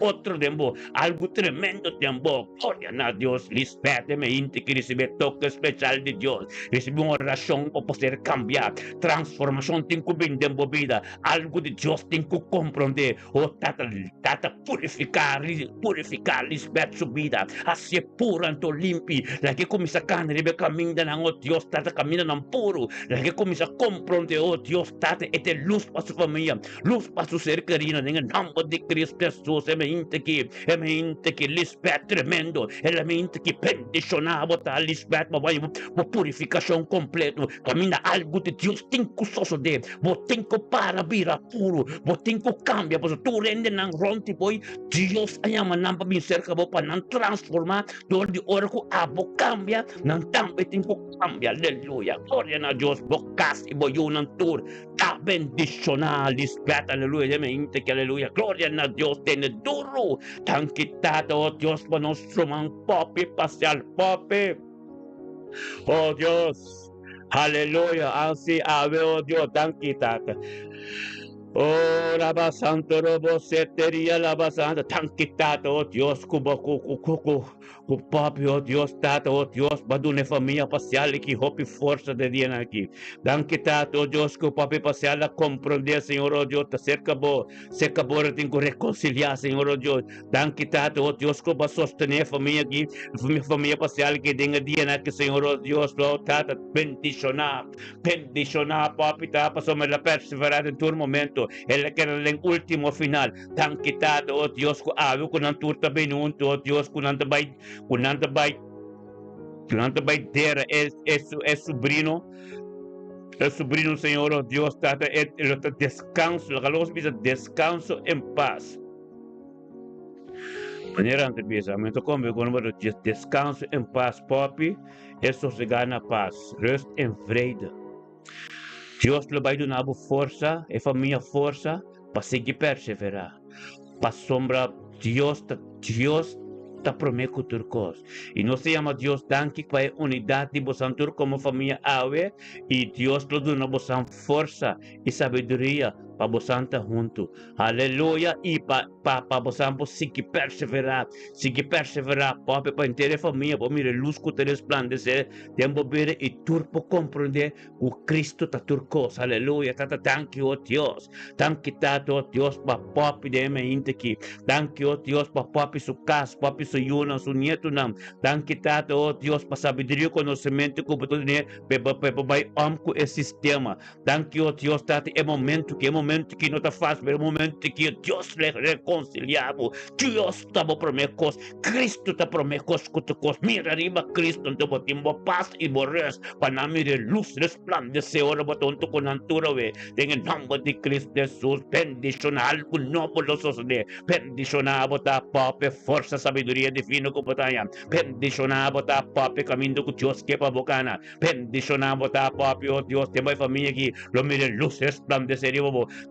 otro tempo algo tremendo tempo gloria a Dios lispete-me inte que recibe toque especial de Dios recibe una oración para poder cambiar transformación tengo bien de vida algo de Dios tengo comprender o tata purificar lispete su vida así puro anto limpi la que comienza a caminar ribe camina oh Dios tata camina nan puro la que comienza a comprender oh Dios tata ete luz para su familia luz para su ser querido en el nombre de Cristo Jesús e mente que lispete tremendo e mente que bendicionava ta lispete ma vai purificação completo camina algo de Deus tenho soso de vou tenho para vira puro vou tenho cambia pois tu rende nang ronti poi Deus ayama nampa bin cerca bo pa nang transforma dor di ora ko abo cambia nang tampe tenho cambia aleluia gloria a Deus bo kasi bo yun ang tur ta bendicionar, lispeta, aleluia, mente que aleluia, glória a Deus, tem duro, tanque tata, oh Deus, para nosso man, popi, passear, popi, oh Deus, aleluia, assim, ave, oh Deus, tanque tata. Oh, Laba Santo, Robo, Seteria, Laba Santo, tanquitata, oh Deus, cuba, cu papi, oh Deus, tata, oh Deus, badune família passeal que hope força de dia aqui. Tanquitata, oh Deus, cu papi passeal a compreender, Senhor, oh Deus, se acabou, tem que reconciliar, Senhor, oh Deus. Tanquitata, oh Deus, cu para sostener família aqui, família passeal que tenha dia aqui, Senhor, oh Deus, oh tata, bendicionar, papi, tapa, somos la perseverar em todo momento. Ele que era o último final. Tan quitado, oh Dios, ko awi ko ng turta benunto, oh Dios, kunanta bay terra, sobrino, Senhor, oh Dios, tata, descanso, descanso em paz. Maneira anterior, me tocou me quando descanso em paz, papi, isso se gana paz, rest em vrede. Deus lhe vai dar força, e família força, para seguir perseverar. Para sombra, Deus está prometido turcos. E nós se chama Deus danke para a unidade de você como família ave, e Deus lhe dá você força e sabedoria para você estar junto. Aleluia. E para você seguir perseverar, para inteira família, para mirar luz que te resplandecer, tempo ver e turpo compreender o Cristo está turcos. Aleluia. Tata, thank you, Deus. Thank you, Tato, Deus, para papi de mente aqui. Thank you, Deus, para papi su casa, papi su yuna, su nieto nam. Thank you, Tato, Deus, para sabedoria e conhecimento que você tem, para com esse sistema. Thank you, Deus, Tato, é momento que não está fácil, é momento que Deus reconciliado. Deus está prometido, Cristo está prometido, mira arriba Cristo, então botimos paz e borres, para não mirar luz, resplandecer, ora botonto com altura, tem em nome de Cristo Jesus, bendicionar o nome dos seus de, bendicionar, botar papo, força, sabedoria divina com botanha, bendicionar, botar papo, caminho com Deus que é para bocana, bendicionar, botar papo, oh Deus, tem uma família aqui, lo mira luz, resplandecer,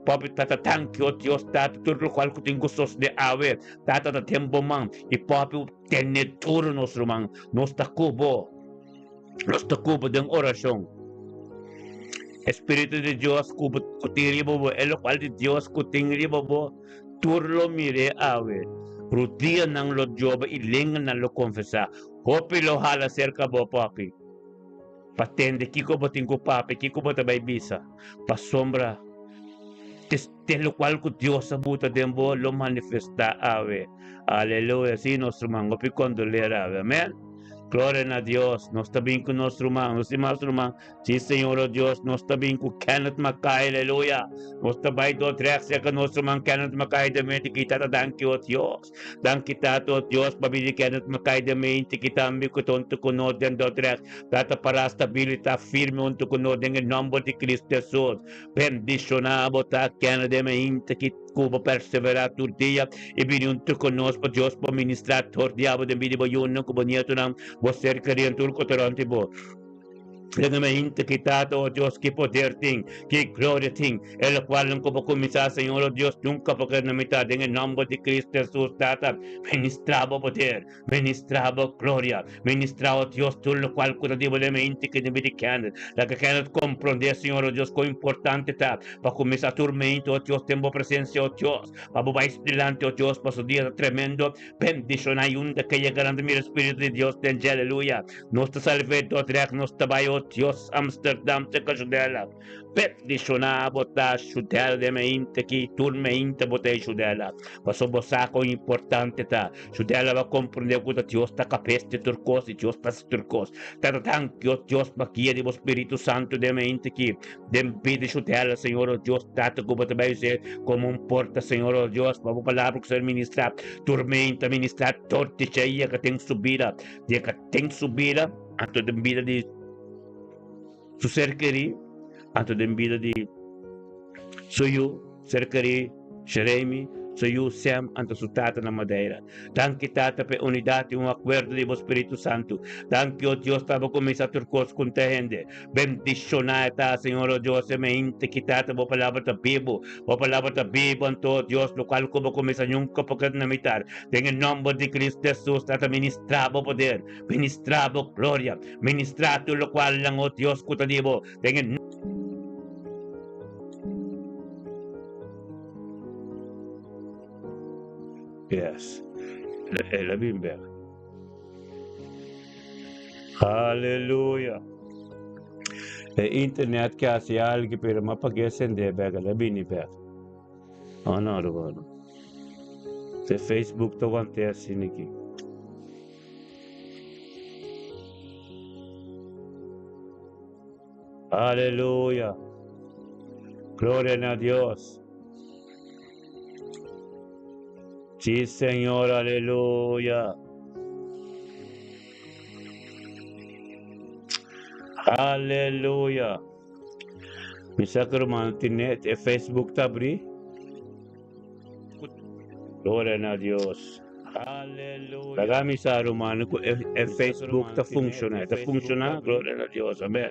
papo, tata, thank you, Deus, tata, tudo qual que tem gostos de ave, tata, tempo man, e papo, tem tudo nosso man, nos tacubo de oração. Espírito de Deus, kutiribo, el cual de Deus, kutiribo, turlo mire ave, rutia nang lo joba, ilingan na lo confessa, hopi lo hala cerca bo papi, patende, kiko boting ko papi, kiko botabay bisa, pasombra, te lo cual que Dios abuta dembo lo manifesta ave. Aleluya. Sí, nuestro mango picondolera ave. Amén. Gloria a Dios. No está bien con nuestro mango. Sí, Señor oh Dios. No está bien con Kenneth Mackay. Aleluya. No está bien con nuestro mango Kenneth Mackay de mente. Kita danke oh Dios. Danke tato oh Dios. Pabili Kenneth Mackay de mente. Kita ambi ko tonto kuno den do tres. Tata para stabilita firme unto kuno den en nombre de Cristo Jesús. Bendicionado ta Kenneth de mente. Cuba perseverar todo dia e vir junto conosco, Deus, para ministrar todo dia, de vida, no como nieto, você queria tudo que te bo. Plenamente quitado, oh Dios, que poder tem, que glória tem, el cual não como começar, Senhor, oh Deus, nunca porque na metade, em nome de Cristo Jesus, tata, ministrava poder, ministrava glória, ministrava, Deus, tudo o qual curativamente que deve de canal, la que canal compreender, Senhor, oh Deus, quão importante está, para começar tormento, oh Deus, tempo presença, oh Deus, para mais delante, oh Deus, para su dia tremendo, bendición hay un de que llegarán de mi Espíritu de Dios, de aleluya, nuestra salvedor, nuestra bayo, Dios, Amsterdam, te cajudela. Peticionar, botar chudela de mente que turma inte botar chudela. Passou bosaco importante tá. Chudela vai compreender que Deus está capaz de turcos e Deus está turcos. Tá que Deus baquia de Espírito Santo de mente que dem pede chudela, Senhor, Deus tá que botar vai ser como porta, Senhor, Deus, para a palavra que ser ministrar, tormenta, ministrar torte cheia que tem subida, de que tem subida, a toda vida de su cercari, anto den vida di suyu, cercari, Jeremy, sa USEM ante su Tata na Madeira. Danke Tata pe unidad y un acuerdo de Espíritu Santo. Danke o Dios tabo kami sa turkos kuntahende. Bendicionata Señor o Dios me inte kitata bo palabra ta Bibo. Bo palabra ta Bibo anto Dios local ko bo kami sa nyong kapagad na mitar. En nombre de Cristo Jesús Tata ministrabo poder. Ministrabo gloria. Ministrato lo cual lang o Dios kutanibo. En Yes. La Biblia. Hallelujah. Internet que hace algo pero mapagesen de bega la bini bega. No, no. Se Facebook to wante assim aqui. Aleluya. Gloria a Dios. Sí, Señor, aleluya. Aleluya. Bisa ka naman tinet Facebook tabri. Gloria a Dios. Aleluya. Pagami sa romano ko Facebook ta funciona. Ta funciona. Gloria a Dios. Amen.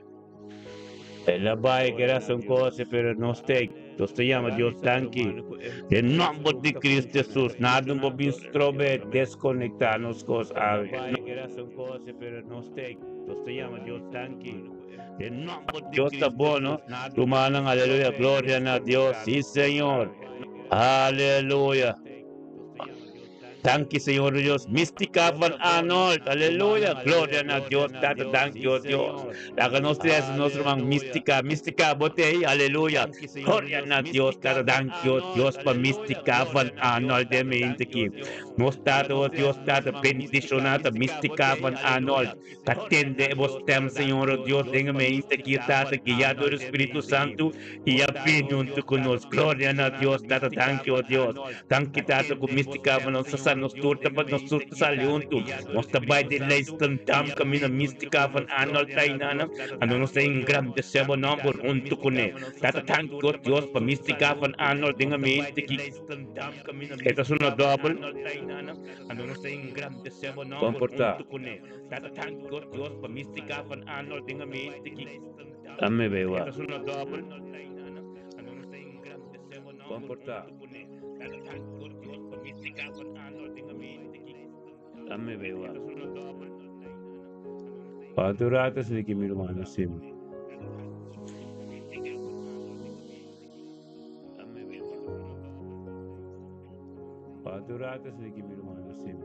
La vai che era son cose per non stay. To stiamo Dio stanchi. In nome di Cristo Gesù, nada un po' strobe desconectarnos cos ave. La vai che era son cose per non stay. To stiamo Dio stanchi. In nome di Dios está bueno. Tumanang aleluya. Gloria a Dios. Sí, Señor. Aleluya. Thank you, Señor Dios. Mística Van Arnold. Aleluya. Gloria a Dios. Tata, thank you, Dios. Háganos tres nuestro man mística. Mística botella. Aleluya. Gloria a Dios. Tata, thank you, Dios. Pa mística Van Arnold. De mi inteki. Nos tata, oh Dios. Tata, bendicionata. Mística Van Arnold. Atende vos tem, Señor Dios. Tenga mi inteki. Tata, guiado el Espíritu Santo. Y apino junto con nos. Gloria a Dios. Tata, thank you, Dios. Thank you, Tata, con mística Van Arnold. Nos turta pag nos turta sa liunto. Nos tabay de leis tantam kami na mistika van Arnold tayo na ano nos tayong gram de sebo number unto ko ne. Tatatang ko Diyos pa mistika van Arnold din nga mistiki. Ito sunod double. Ano nos tayong gram de sebo number unto ko ne. Tatatang ko Diyos pa mistika van Arnold din nga mistiki. Ame bewa. Ito sunod double. Ano nos tayong gram de sebo number unto ko ne. Tatatang ko Diyos pa mistika van Arnold din nga mistiki. Ame bewa. Padurata sa liki mirumana sim. Padurata sa liki mirumana sim.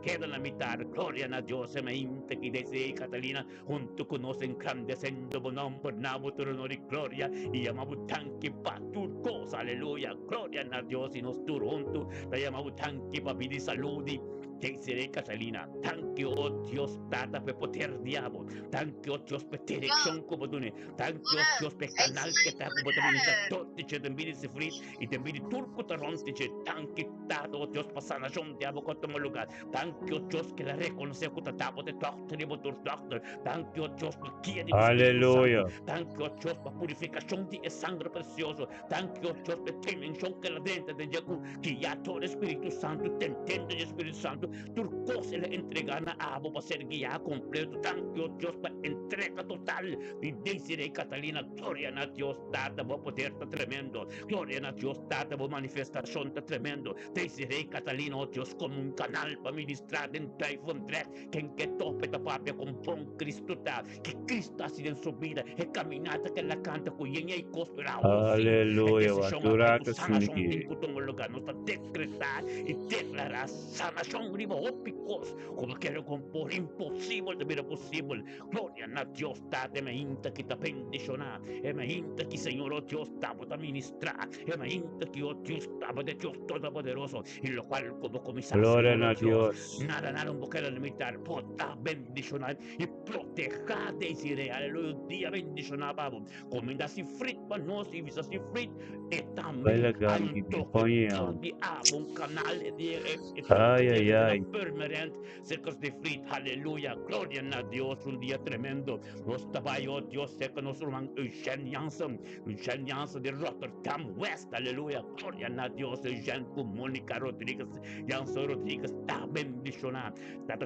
Queda la mitad, gloria a Dios, me inte que desee Catalina, junto con nos engrandeciendo bonom por nabo tu honor y gloria, y llamamos tanque pa tu cosa, aleluya, gloria a Dios y nos tu junto, te llamamos tanque pa vida y salud y te seré Catalina, tanque oh Dios tata pe poter diabo, tanque oh Dios pe dirección como dune, tanque oh Dios pe canal que ta como te vinisa totti che te vini se frit y te vini turco te ronti che tanque tata oh Dios pa sanación diabo con tomo lugar, tanque oh Dios que la reconoce con tabo de doctor y motor doctor, tanque oh Dios pa kia di Aleluya. tanque oh Dios pa purificación di sangre precioso, tanque oh Dios pe dimensión que la dente de Jacu, que ya todo Espíritu Santo te entiende el Espíritu Santo, turco se le entregan a Abo para ser guía completo, tanque oh Dios pa entrega total, y desiré Catalina, gloria a Dios, data va poder ta tremendo, gloria a Dios, data va manifestación ta tremendo, desiré Catalina, oh Dios, como un canal para ministrar en iPhone 3, que en que tope ta papia con bon Cristo ta, que Cristo ha sido en su vida, e caminata que la canta con yen y cospera. Aleluya, baturata sanación en lugar, nos está decretar y declarar sanación riba ópicos, como quiero compor imposible de vida posible. Gloria a Dios, date me inta que te bendicionar, e me inta que Señor, oh Dios, te va a ministrar, e me inta que, oh Dios, te va de Dios Todopoderoso. precioso, en lo cual como comisario, Gloria Señor a Dios, Dios. nada nos puede limitar, podrá bendicionar y proteger de Israel, aleluya, un día bendicionar, Pablo, comienda si frit, manos y visa si frit, y también Talagang hay un hindi toque, po yan. di un canal Ay, ay, ay. permanente, cerca de frit, aleluya, gloria a Dios, un día tremendo, los tabayos, Dios, sé que nos roman Eugene Janssen de Rotterdam West, aleluya, gloria a Dios, Eugene Mónica Rodríguez, Janssen Rodríguez, está bendicionada,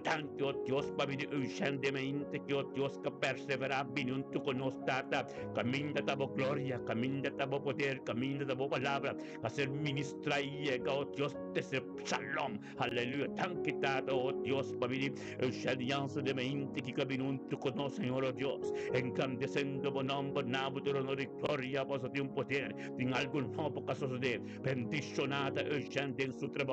tanto Dios, para Eugene de mente, que Dios que persevera, vinunto con nos tata, camina tabo gloria, camina tabo poder, camina tabo palabra, hacer ministra y llega, oh Dios, te ser shalom, aleluya, tan quitado, oh Dios, para Eugene Janssen de mente, que vinunto con nos, Señor, oh Dios, engrandeciendo nombre, nabuto, honor y gloria, por su poder, en algún nuevo caso de bendicionada, Eugene, en su trabajo.